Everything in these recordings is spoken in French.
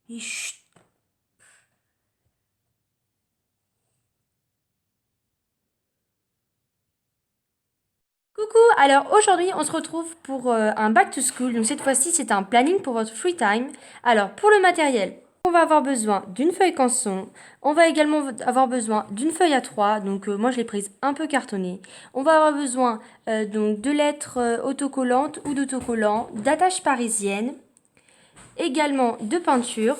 Et chut. Coucou, alors aujourd'hui on se retrouve pour un back to school, donc cette fois-ci c'est un planning pour votre free time. Alors pour le matériel, on va avoir besoin d'une feuille canson, on va également avoir besoin d'une feuille A3, donc moi je l'ai prise un peu cartonnée. On va avoir besoin donc de lettres autocollantes ou d'autocollants, d'attaches parisiennes, également de peinture,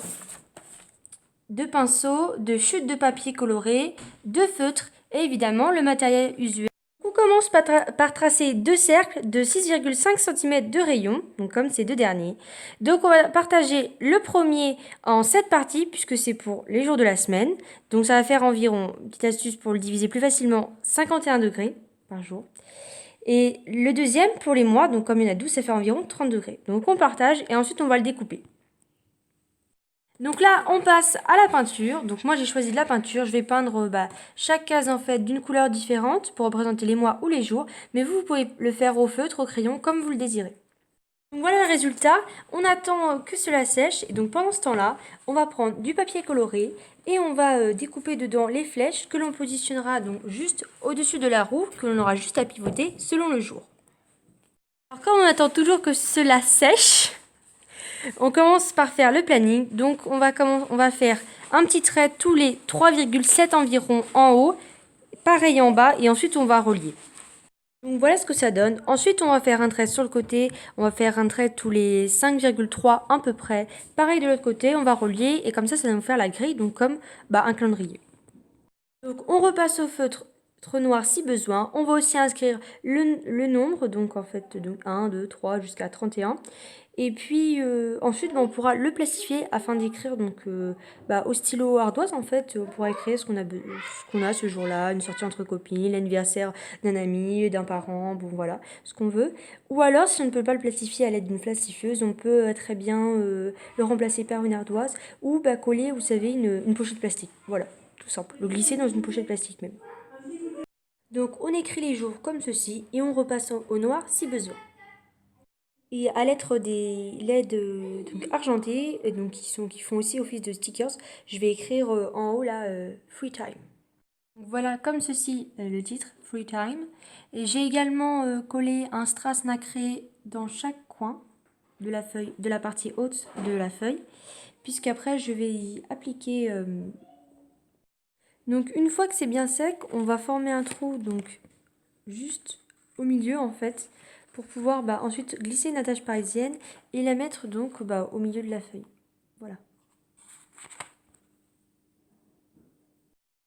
de pinceaux, de chutes de papier coloré, de feutres et évidemment le matériel usuel. On commence par tracer deux cercles de 6,5 cm de rayon, donc comme ces deux derniers. Donc on va partager le premier en 7 parties, puisque c'est pour les jours de la semaine. Donc ça va faire environ, petite astuce pour le diviser plus facilement, 51 degrés par jour. Et le deuxième pour les mois, donc comme il y en a 12, ça fait environ 30 degrés. Donc on partage et ensuite on va le découper. Donc là, on passe à la peinture. Donc moi, j'ai choisi de la peinture. Je vais peindre chaque case en fait d'une couleur différente pour représenter les mois ou les jours. Mais vous pouvez le faire au feutre, au crayon, comme vous le désirez. Donc voilà le résultat. On attend que cela sèche. Et donc pendant ce temps-là, on va prendre du papier coloré et on va découper dedans les flèches que l'on positionnera donc juste au-dessus de la roue, que l'on aura juste à pivoter selon le jour. Alors comme on attend toujours que cela sèche, on commence par faire le planning. Donc on va faire un petit trait tous les 3,7 environ en haut, pareil en bas, et ensuite on va relier. Donc voilà ce que ça donne. Ensuite on va faire un trait sur le côté, on va faire un trait tous les 5,3 à peu près. Pareil de l'autre côté, on va relier et comme ça va nous faire la grille, donc comme un calendrier. Donc on repasse au feutre noir si besoin. On va aussi inscrire le nombre, donc en fait donc 1, 2, 3 jusqu'à 31. Et puis ensuite on pourra le plastifier afin d'écrire donc au stylo ardoise en fait. On pourra écrire ce qu'on a ce jour-là, une sortie entre copines, l'anniversaire d'un ami, d'un parent, bon voilà, ce qu'on veut. Ou alors si on ne peut pas le plastifier à l'aide d'une plastifieuse, on peut très bien le remplacer par une ardoise ou coller, vous savez, une pochette plastique. Voilà, tout simple. Le glisser dans une pochette plastique même. Donc on écrit les jours comme ceci et on repasse au noir si besoin. Et à l'être des LED donc argentés, et donc qui font aussi office de stickers, je vais écrire en haut là Free Time. Donc voilà comme ceci le titre Free Time. Et j'ai également collé un strass nacré dans chaque coin de la feuille, de la partie haute de la feuille, puisqu'après je vais y appliquer. Donc une fois que c'est bien sec, on va former un trou donc juste au milieu en fait pour pouvoir ensuite glisser une attache parisienne et la mettre donc au milieu de la feuille. Voilà.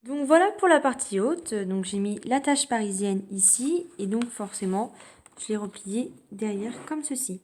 Donc voilà pour la partie haute. Donc j'ai mis l'attache parisienne ici et donc forcément je l'ai repliée derrière comme ceci.